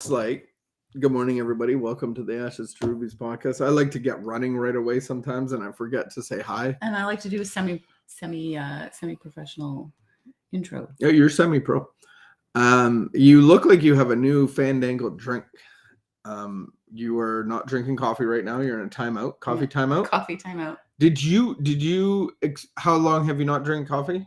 It's like, good morning, everybody. Welcome to the Ashes to Rubies podcast. I like to get running right away sometimes, and I forget to say hi. And I like to do a semi professional intro. Yeah, you're semi-pro. You look like you have a new fandangled drink. You are not drinking coffee right now. You're in a timeout. Coffee timeout. Coffee timeout. Did you? How long have you not drank coffee?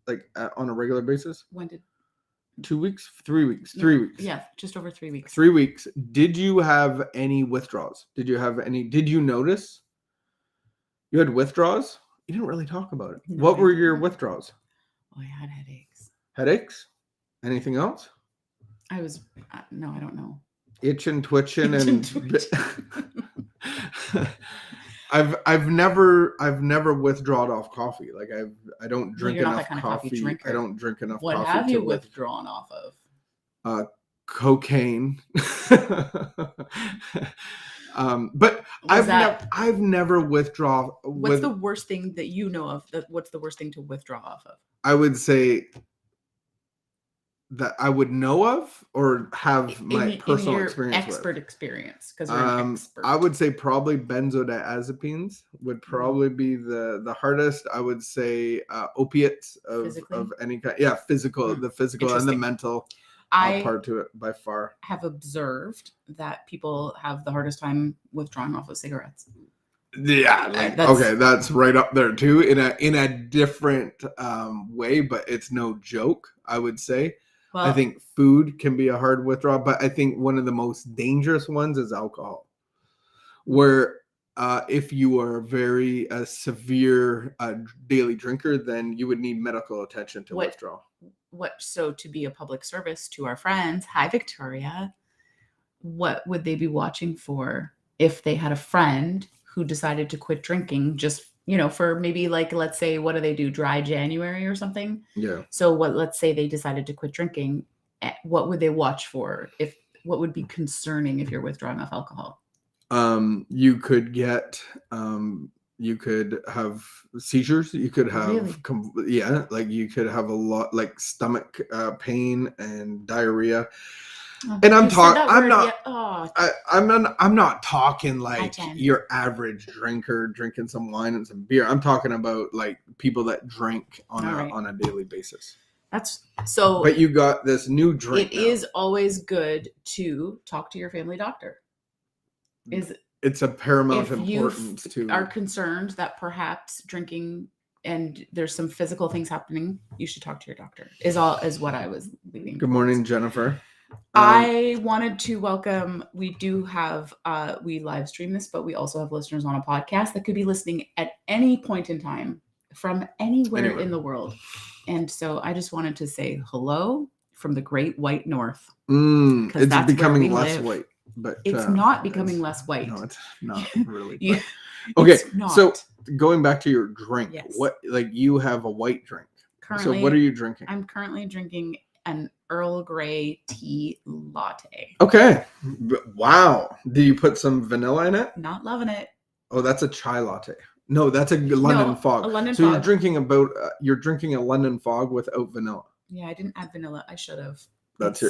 Like on a regular basis? When did 2 weeks? 3 weeks? 3 weeks? Yeah, just over 3 weeks. 3 weeks. Did you have any withdrawals? Did you have any? Did you notice you had withdrawals? You didn't really talk about it. No, What I were your didn't. withdrawals? Oh, I had headaches. Headaches? Anything else? I was no, I don't know. Itching, twitching, Itch and and twitching. I've never withdrawn off coffee. Like I don't drink you're not enough that kind of coffee. coffee drinker. I don't drink enough What coffee. have you to withdrawn off of? Cocaine. But I've never withdrawn. What's the worst thing that you know of? What's the worst thing to withdraw off of? I would say that I would know of or have my personal experience expert with. Experience, because you're an expert. I would say probably benzodiazepines would probably be the hardest. I would say opiates of any kind. Yeah, physical, the physical and the mental part to it by far. Have observed that people have the hardest time withdrawing off of cigarettes. Yeah, that's right up there too in a different way, but it's no joke, I would say. Well, I think food can be a hard withdrawal, but I think one of the most dangerous ones is alcohol, where if you are very severe daily drinker, then you would need medical attention to withdraw. So to be a public service to our friends, hi Victoria, what would they be watching for if they had a friend who decided to quit drinking just, for maybe like, let's say, what do they do? Dry January or something? Yeah. So let's say they decided to quit drinking. What would they watch for? What would be concerning if you're withdrawing off alcohol? You could get, you could have seizures. You could have, like you could have a lot like stomach pain and diarrhea. And I'm not talking like your average drinker drinking some wine and some beer. I'm talking about like people that drink on a daily basis. But you got this new drink. It is always good to talk to your family doctor. It's a paramount importance to. If you are concerned that perhaps drinking and there's some physical things happening, you should talk to your doctor. Is what I was leading. Good morning, Jennifer. I wanted to welcome, we do have, we live stream this, but we also have listeners on a podcast that could be listening at any point in time from anywhere in the world. And so I just wanted to say hello from the great white north. It's becoming less white, but it's not becoming less white. No, it's not really. Okay, so going back to your drink, what, like you have a white drink. Currently, so what are you drinking? I'm currently drinking an Earl Grey tea latte. Okay. Wow. Do you put some vanilla in it? Not loving it. Oh, that's a chai latte. No, that's a London fog. A London fog. You're drinking a London fog without vanilla. Yeah, I didn't add vanilla. I should have. That's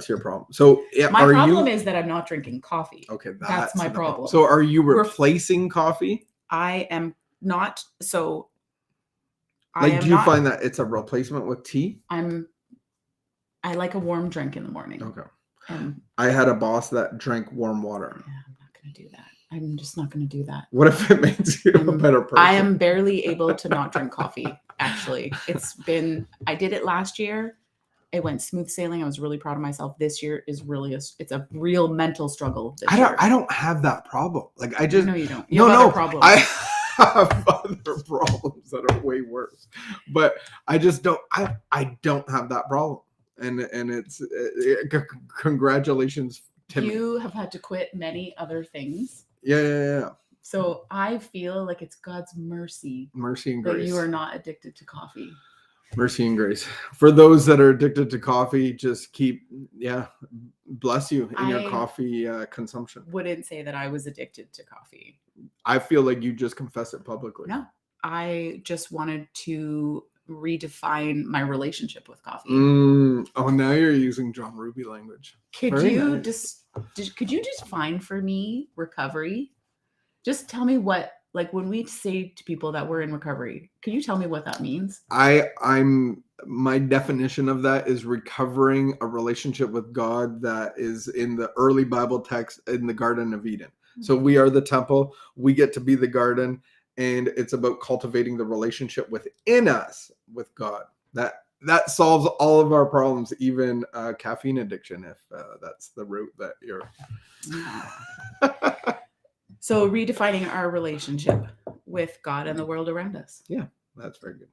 your problem. So my problem is that I'm not drinking coffee. Okay, that's my problem. So are you replacing coffee? I am not. So do you find that it's a replacement with tea? I like a warm drink in the morning. Okay. I had a boss that drank warm water. Yeah, I'm not going to do that. I'm just not going to do that. What if it makes you a better person? I am barely able to not drink coffee, actually. I did it last year. It went smooth sailing. I was really proud of myself. This year is really it's a real mental struggle. I don't have that problem. Like I just. No, you don't. You have other problems. I have other problems that are way worse. But I just don't. I don't have that problem. And it's congratulations to me. You have had to quit many other things. Yeah. So I feel like it's God's mercy and grace that you are not addicted to coffee. Mercy and grace. For those that are addicted to coffee, just bless you in your coffee consumption. Wouldn't say that I was addicted to coffee. I feel like you just confess it publicly. No, I just wanted to redefine my relationship with coffee. Oh, now you're using John Ruby language. Could you define for me recovery? Just tell me what, like when we say to people that we're in recovery, can you tell me what that means? My definition of that is recovering a relationship with God that is in the early Bible text in the Garden of Eden. So we are the temple, we get to be the garden, and it's about cultivating the relationship within us with God. That solves all of our problems, even caffeine addiction, if that's the route that you're. So redefining our relationship with God and the world around us. Yeah, that's very good.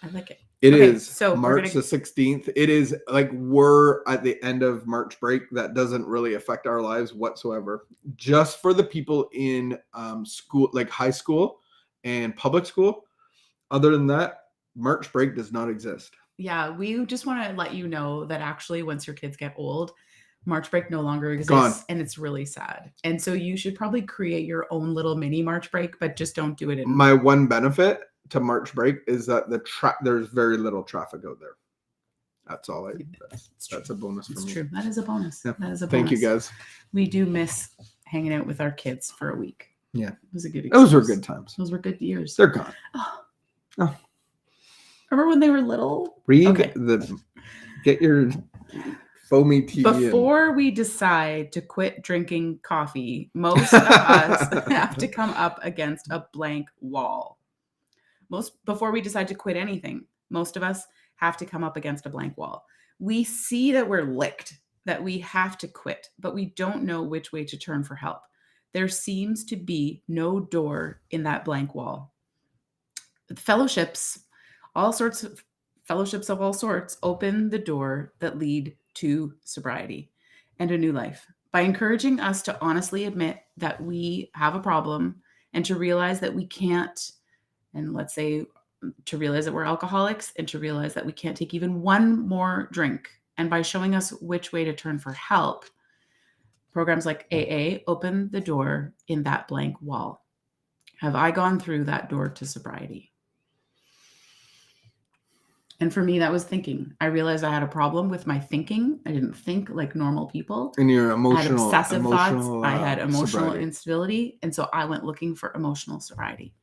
I like it. It is so March the 16th. It is like we're at the end of March break. That doesn't really affect our lives whatsoever. Just for the people in school, like high school and public school. Other than that, March break does not exist. Yeah, we just want to let you know that actually once your kids get old, March break no longer exists. Gone. And it's really sad. And so you should probably create your own little mini March break, but just don't do it. My one benefit to March break is that there's very little traffic out there. That's all that's a bonus for me. It's true. That is a bonus. Yeah. That is a bonus. Thank you guys. We do miss hanging out with our kids for a week. Yeah. It was a good experience. Those were good times. Those were good years. They're gone. Oh. Remember when they were little? Get your foamy tea. Before we decide to quit drinking coffee, most of us have to come up against a blank wall. Before we decide to quit anything, most of us have to come up against a blank wall. We see that we're licked, that we have to quit, but we don't know which way to turn for help. There seems to be no door in that blank wall. Fellowships of all sorts open the door that lead to sobriety and a new life by encouraging us to honestly admit that we have a problem and to realize that we can't, and let's say to realize that we're alcoholics and to realize that we can't take even one more drink. And by showing us which way to turn for help, programs like AA open the door in that blank wall. Have I gone through that door to sobriety? And for me, that was thinking. I realized I had a problem with my thinking. I didn't think like normal people. And your emotional, I had obsessive thoughts. I had emotional sobriety. Instability. And so I went looking for emotional sobriety.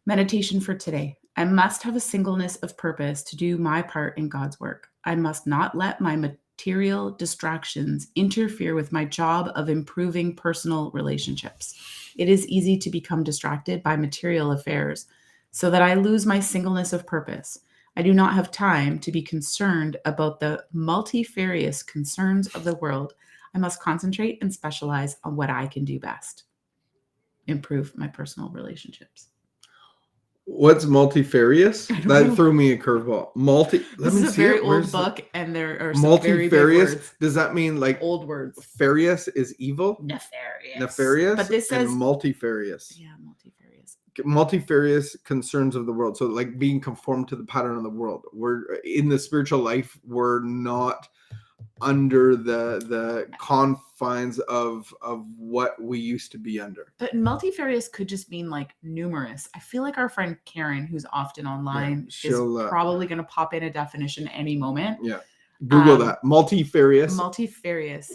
Meditation for today. I must have a singleness of purpose to do my part in God's work. I must not let my material distractions interfere with my job of improving personal relationships. It is easy to become distracted by material affairs so that I lose my singleness of purpose. I do not have time to be concerned about the multifarious concerns of the world. I must concentrate and specialize on what I can do best. Improve my personal relationships. What's multifarious? That threw me a curveball. This is a very old book, and there are some very big words. Does that mean like old words? Farious is evil. Nefarious. But this says multifarious. Yeah, multifarious. Multifarious concerns of the world. So like being conformed to the pattern of the world. We're in the spiritual life. We're not under the confines of what we used to be under. But multifarious could just mean like numerous. I feel like our friend Karen, who's often online, is probably going to pop in a definition any moment. Yeah. Google that. Multifarious.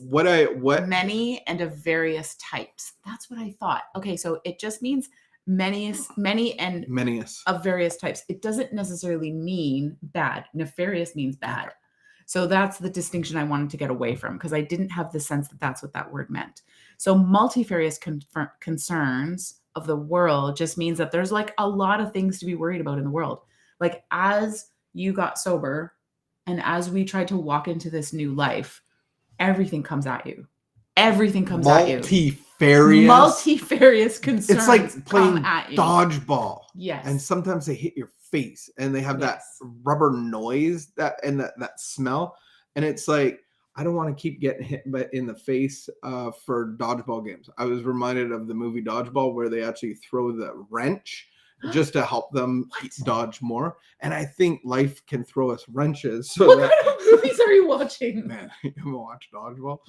What? Many and of various types. That's what I thought. Okay, so it just means many and of various types. It doesn't necessarily mean bad. Nefarious means bad. Okay. So that's the distinction I wanted to get away from, because I didn't have the sense that that's what that word meant. So multifarious concerns of the world just means that there's like a lot of things to be worried about in the world. Like as you got sober and as we tried to walk into this new life, everything comes at you. Everything comes at you. Multifarious concerns. It's like playing dodgeball. Yes. And sometimes they hit your face and they have that rubber noise that smell. And it's like, I don't want to keep getting hit in the face for dodgeball games. I was reminded of the movie Dodgeball, where they actually throw the wrench just to help them dodge more. And I think life can throw us wrenches. So what kind of movies are you watching? Man, you haven't watched Dodgeball?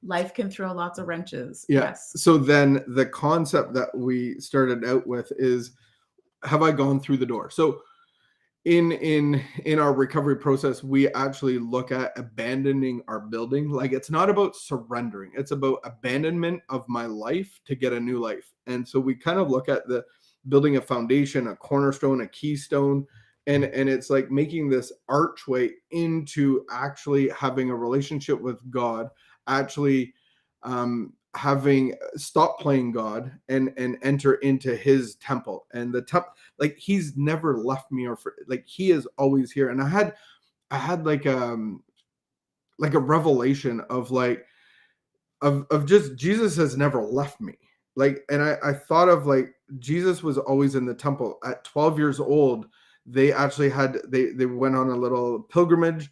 Life can throw lots of wrenches. Yeah. Yes. So then the concept that we started out with is have I gone through the door? So in our recovery process, we actually look at abandoning our building. Like, it's not about surrendering, it's about abandonment of my life to get a new life. And so we kind of look at the building a foundation, a cornerstone, a keystone, and it's like making this archway into actually having a relationship with God, actually having stop playing God and enter into his temple. And the temple, like, he's never left me, like, he is always here. And I had like a revelation of like of just Jesus has never left me. Like, and I thought of like Jesus was always in the temple. At 12 years old, they actually they went on a little pilgrimage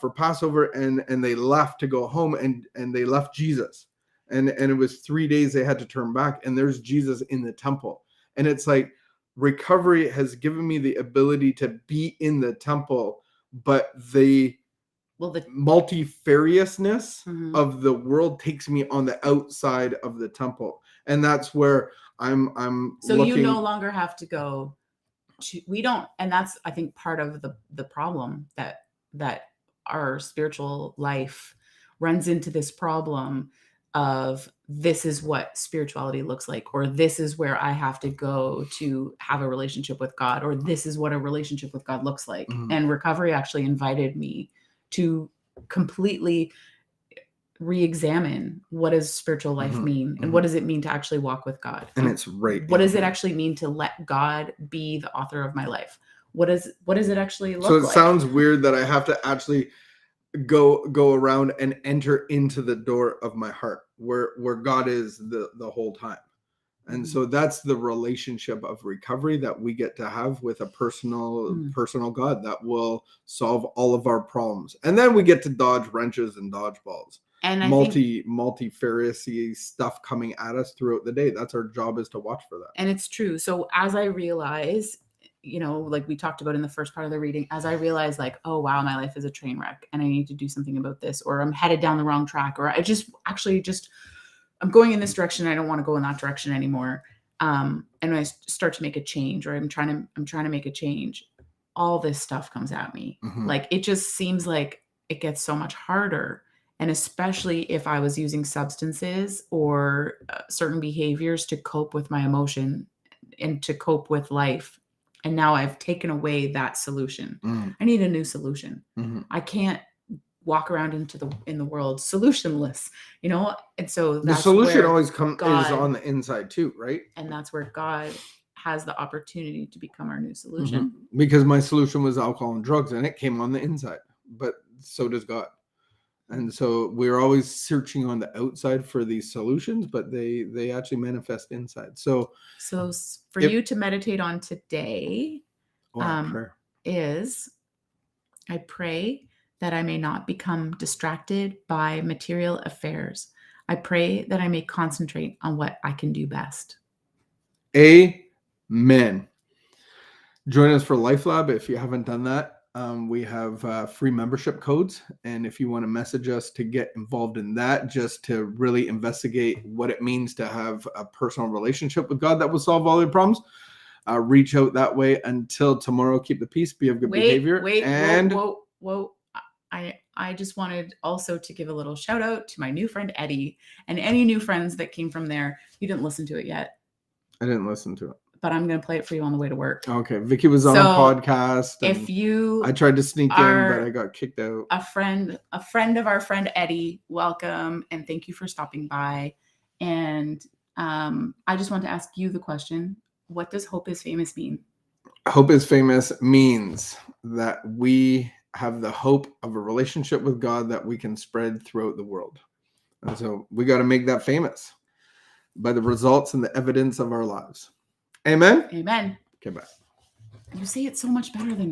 for Passover, and they left to go home, and they left Jesus. And it was 3 days they had to turn back, and there's Jesus in the temple. And it's like recovery has given me the ability to be in the temple, but the multifariousness of the world takes me on the outside of the temple. And that's where I'm so looking. You no longer have to go to, we don't, and that's, I think, part of the problem that our spiritual life runs into this problem of, this is what spirituality looks like, or this is where I have to go to have a relationship with God, or this is what a relationship with God looks like. And recovery actually invited me to completely re-examine, what does spiritual life mean, and what does it mean to actually walk with God, and it's right, what does it actually mean to let God be the author of my life? What does it actually look like? So it sounds weird that I have to actually go around and enter into the door of my heart where God is the whole time. And so that's the relationship of recovery that we get to have with a personal God that will solve all of our problems. And then we get to dodge wrenches and dodge balls. And multifarious stuff coming at us throughout the day. That's our job, is to watch for that. And it's true. So as I realize, like we talked about in the first part of the reading, as I realize, like, oh wow, my life is a train wreck and I need to do something about this, or I'm headed down the wrong track, or I just I'm going in this direction, I don't want to go in that direction anymore. And when I start to make a change, or I'm trying to make a change, all this stuff comes at me. Like, it just seems like it gets so much harder. And especially if I was using substances or certain behaviors to cope with my emotion and to cope with life. And now I've taken away that solution. I need a new solution. I can't walk around in the world solutionless, and so the solution always is on the inside too, right? And that's where God has the opportunity to become our new solution. Because my solution was alcohol and drugs, and it came on the inside, but so does God. And so we're always searching on the outside for these solutions, but they actually manifest inside. So for you to meditate on today is, I pray that I may not become distracted by material affairs. I pray that I may concentrate on what I can do best. Amen. Join us for LifeLab if you haven't done that. We have free membership codes. And if you want to message us to get involved in that, just to really investigate what it means to have a personal relationship with God that will solve all your problems, reach out that way. Until tomorrow, keep the peace, be of good behavior. Whoa. I just wanted also to give a little shout out to my new friend, Eddie, and any new friends that came from there. You didn't listen to it yet. I didn't listen to it, but I'm going to play it for you on the way to work. Okay. Vicky was on a podcast. I tried to sneak in, but I got kicked out. A friend of our friend, Eddie, welcome. And thank you for stopping by. And I just want to ask you the question. What does Hope is Famous mean? Hope is Famous means that we have the hope of a relationship with God that we can spread throughout the world. And so we got to make that famous by the results and the evidence of our lives. Amen? Amen. Okay, bye. You say it so much better than me.